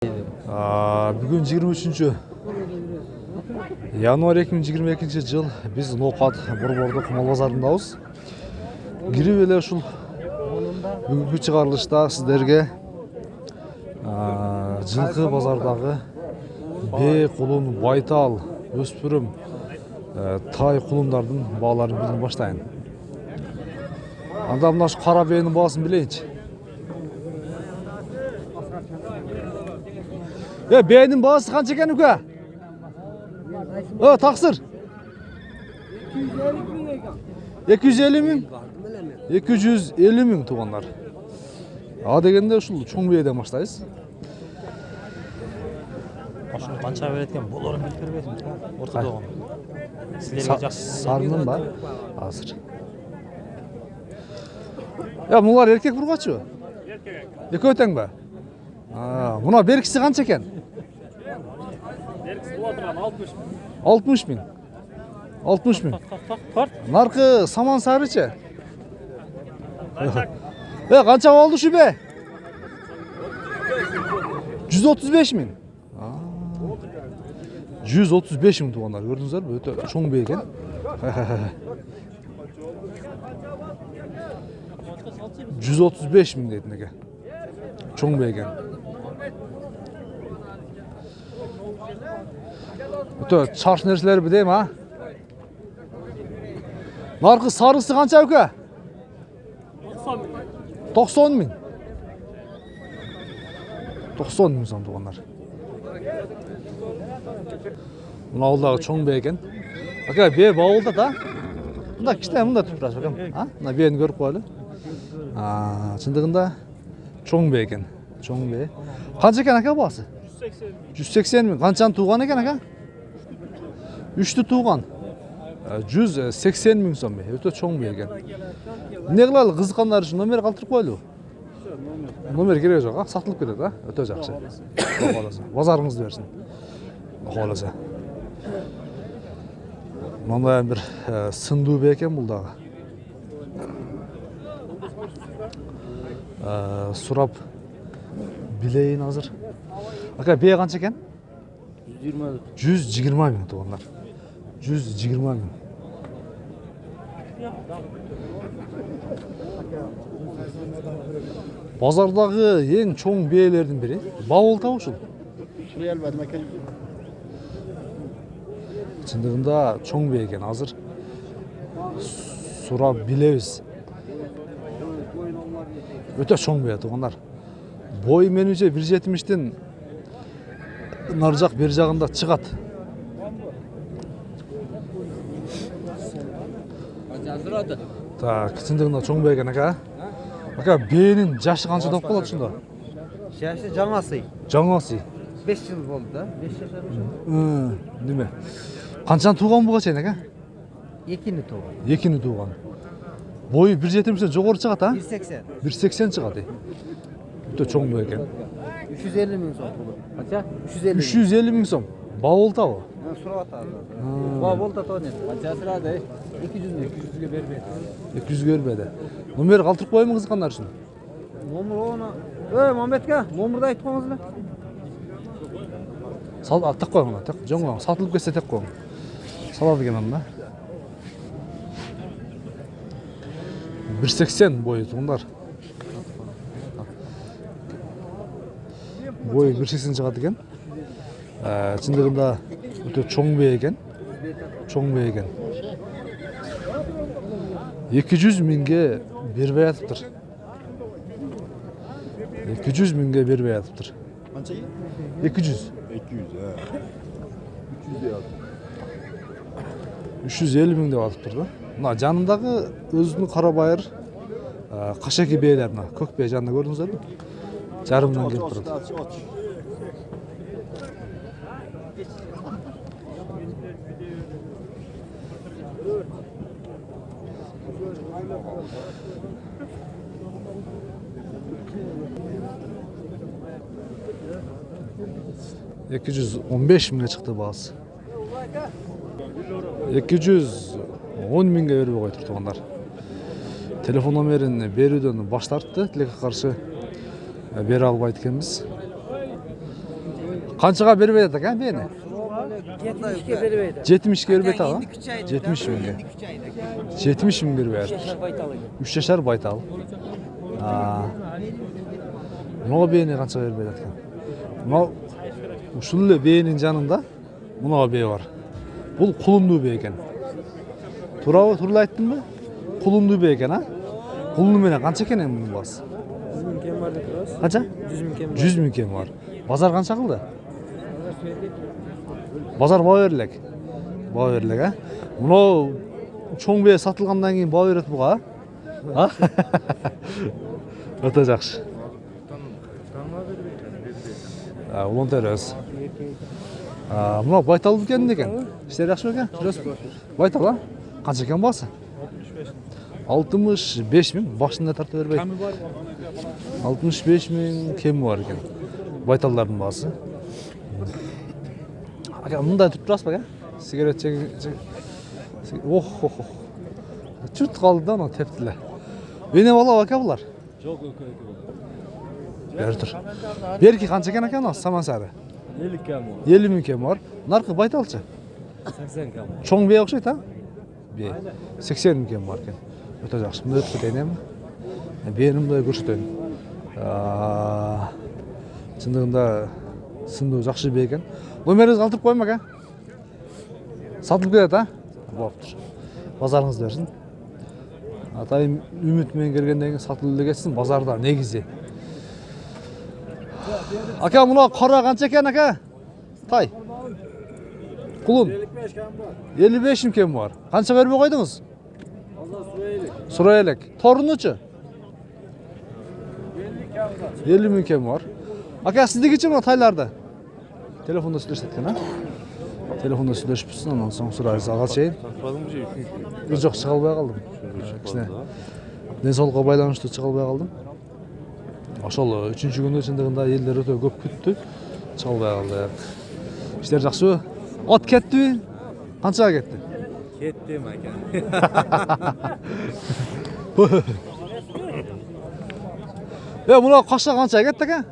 Бүгін 23 январь 2022 жыл біз Ноқат Борбордық мал базарындабыз. Кирип эле ушул бүгүнкү чыгарылышта сиздерге жылкы базардагы бээ кулун, байтал, өспүрүм, тай кулундардын бааларын билдирип баштайын. Анда мына ушу кара бээнин баасын билейинчи. Бээнин баасы канча экен ука? Таксыр. 250 миң. 250 миң туугандар. Дегенде ушул чоң бээден баштайбыз. Ошону канчага берет экен? Болорун билип бербейсиңиз го? Ортодогун. Силерге жакшы. Сарынын бар. Азыр. Мулар эркек бургачыбы? Эркек. Экөө тең ба? Мына беркиси канча экен? Беркиси була турган 60 миң. 60 миң. Наркы саман сарычы? Канча болду ушу бе? 135 миң. 135 миң туугандар, көрдүңүздөр? Өтө чоң бээ экен. 135 миң дейт неге. Чоң бээ экен. Өтө чарш нерселери бидейм, а? Наркы сарысы канча өкө? 90 миң. 90 миң сом туугандар. Мына ауылдагы чоң бээ экен. Ака бээ баулда да? Мында кичине мында туруп турат акам. Мына бээни көрүп коелу. Чындыгында чоң бээ экен. Чоң бээ. Канча экен ака баасы? 180 миң. Канчаны тууган экен ака? 3тү тууган. 180 миң сом. Өтө чоң бээ экен. Эмне кылалы, кызыккандар үчүн номер калтырып коелу. Номер кереги жок, сатылып кетет, а? Өтө жакшы. Кааласа, базарыңызды берсин. Кааласа. Мындай бир сындуу бээ экен бул дагы. Сурап билейин азыр. Ака бээ канча экен? 120 миң туугандар. 120 миң. Базардагы эң чоң бээлердин бири баулта ушул. Чындыгында чоң бээ экен. Азыр сурап билебиз. Өтө чоң бээ туугандар. Бой менимче 170тин нар жак бер жагында чыгат. Так, чындыгында чоң бээ экен ака. Ака бээнин жашы канча деп калат ушунда? Жашы жаңасы. Жаңасы. 5 жыл болду да. 5 жашар. Неме? Канчаны тууган буга чейин ака? 2-ни тууган. 2-ни тууган. Бою 170 жогору чыгат, а? 180. 180 чыгат. Өтө чоң бээ экен. 350 миң сом. Канча? 350 миң сом. Баултабы? Сурап атады. Баулта тоонет. Канча сурады? 200 миң. 200ге бербейт. 200 бербеди. Номер калтырып коеюн кызыккандар үчүн. Номер оны. Мамбетке, номерди айтып коюңуз эле. Сал аттак коюң, так. Жоң, сатылып кетсе тек коюң. Салат экен анда. 180 бою туугандар. Бою 180 чыгат экен. Чындыгында өтө чоң бээ экен. Чоң бээ экен. 200 миңге бербей атыптыр. 200 миңге бербей атыптыр. Канча? 200. 200, 300 деп атып. 350 миң деп атыптыр да. Мына жанындагы өзүнүн кара байыр кашеки бээлер мына көк бээ жанында көрдүңүздөрбү? Жарымдан келип турат. $215 миңге чыкты баасы. 210 миңге бербей койтур туугандар. Телефон номерин берүүдөн баш тартты. Тилекке каршы бере албайт экенбиз. Qanchaga berib beradi ekan beni? 70'ke beribeydi. 70'ga berib beradi ha? 70 mingga. 70 ming berib beradi. 3 yaşar baytal. Ha. Muna beni qancha berib beradi ekan? Muna ушул бээнин жанында мына бээ бар. Бул кулундуу бээ экен. Туурабы, туура айттымбы? Кулундуу бээ экен, а? Кулуну менен канча экен эми мунун баасы? 100 bin kem var dedi. Канча? 100 bin kem var. 100 миң кем бар. Базар канча кылды? Базар баа берилек. Баа берилек, а? Мына чоң бээ сатылгандан кийин баа берет буга, а? Өтө жакшы. Улан терес. Мына байтал экен деген. Иштер жакшы экен. Жүрөсүз. Байтал, а? Канча экен баасы? 65 миң. Башында тартып бербей. 65 миң кеми бар экен. Байталдардын баасы. Ака, мындай туруп турасызбы, ака? Сигарет чек. Ох. Чурт калды да, ана тептиле. Бене бала ака булар. Жок, Бер тур. Берки канча экен ака, саман сары? 50 кем var. 50 миң кем бар. Наркы байталчы. 80 kem var. Чоң бей окшойт, а? Бей. 80 миң кем бар экен. Өтө жакшы. Мына өтүп кетейин эми. Бени мындай көрсөтөйүн. Чындыгында сындуу жакшы бей экен. Номеріңізді калтырып коймо ака. Сатылып кетет, а? Болуптур. Базарыңыз берсин. Атайым үмүт менен келгенден кийин сатылып эле кетсин, базарда негизи. Ака, мына кара канча экен ака? Тай. Кулун. 55 миң кем бар. Канча бербей койдуңуз? Сурай элек. Торунучу? 50 миң кем бар. Ака, сиздикичи мына тайларды? Telefonda söylesek ha? Telefonda söylesipsin, ondan soň surayız ağa çeyin. Satmadın bir şey üçüncü. Yok, çıga alбай kaldım. Кичине денсаулыкка байланыштуу чыга албай калдым. Ошол 3-күндө чындыгында элдер өтө көп күттү. Чыга албай калдык. Иштер жакшыбы? От кеттиби? Канчага кетти? Kettim ekan. Мына кашка канчага кетти ака?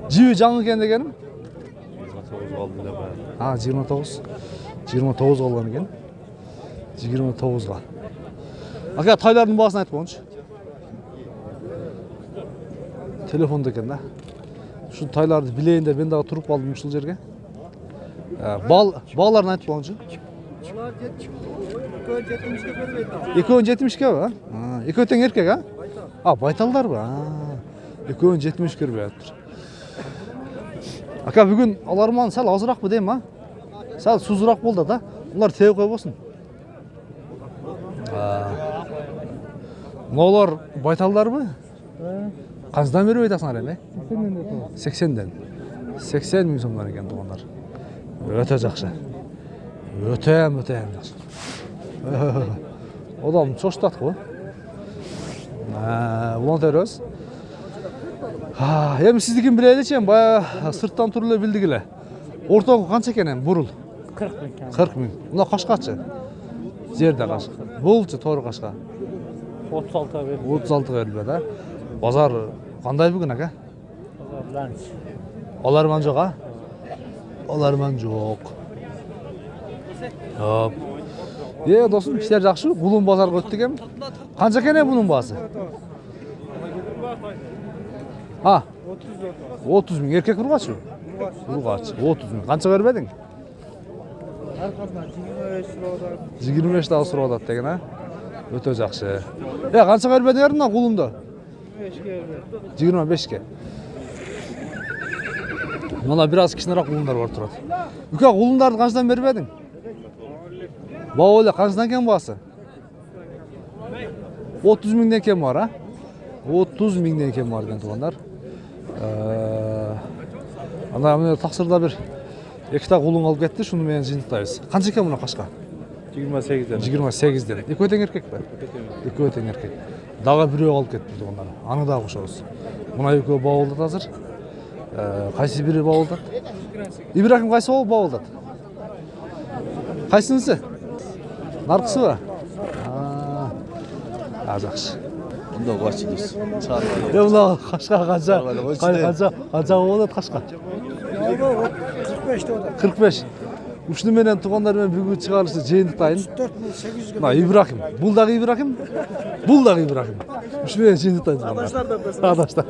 Жиби жаңы экен дегеним? 29 kaldı da ben. 29. 29 калган экен. 29га. Ака, тайлардын баасын айтып коңчу. Телефондо экен да. Ушул тайларды билейин деп мен дагы туруп калдым ушул жерге. Бааларын айтып коңчу. Экөөнү 70ке ба? Экөө тең эркек, а? Байталдарбы? Экөөнү 70 бериптир. Ака, бүгүн аларман сал азыракпы дейм, а? Сал сузураак болду да. Улар тебип койбосун. Молар байталдарбы? Канчадан берип айтасыңар эми? 80ден. 80 миң сомдон экен туугандар. Өтө жакшы. Өтө жакшы. Адам чоштат го. Улан терөз. Эми сиздикин биле элечи, бая сырттан туруп эле билдик эле. Ортоңу канча экен эми бурул? 40 bin kem. 40 миң. Мына кашкачы? Жерде кашка. Булчу тоор кашка. 36'a verdi. 36 берилбе да. Базар кандай бүгүн ака? Lanç. Аларман жок, а? Аларман жок. Хоп. Досум, иштер жакшы. Булун базарга өттүк эми. Канча экен бунун баасы? 30 миң. Эркек ургачы? Ургач. 30 миң. Канча бербедиң? 25 дагы сурап атат деген, а? Өтө жакшы. Канча бербедиңер мына кулунду? 25ке. Мына бир аз кичинерээк кулундар бар турат. Үкө кулундарды канчадан бербедиң? Баа эле канчадан экен баасы? 30 миңден кем бар, а? 30 миңден кем бар экен туугандар. Анда мына таксырда бир 2 та кулун алып кетти, шуну менен жыйынтыктайбыз. Канча экен мына кашка? 28'den. 28ден. Экөө тең эркек бе? Экөө тең эркек. Дагы бирөө алып кетти туугандар. Аны дагы кошобуз. Мына экөө баа болду азыр. Кайсы бири баа болду? Ибрахим кайсы баа болду? Кайсынысы? Наркысыбы? Жакшы. Bunda koçunuz. Çağırmalı. Ya ulan kaçka kaça. Çağırmalı, o içinde. Kaça oğlan kaçka. 45'te o da. 45. Uşunu menen tuğanlar men бүгүн чыгарылышы жыйынтыктайын. 4800'e. Мына Ибрахим. Бул дагы Ибрахим. Бул дагы Ибрахим. Ушуну менен жыйынтыктайын. Адаштар да. Адаштар.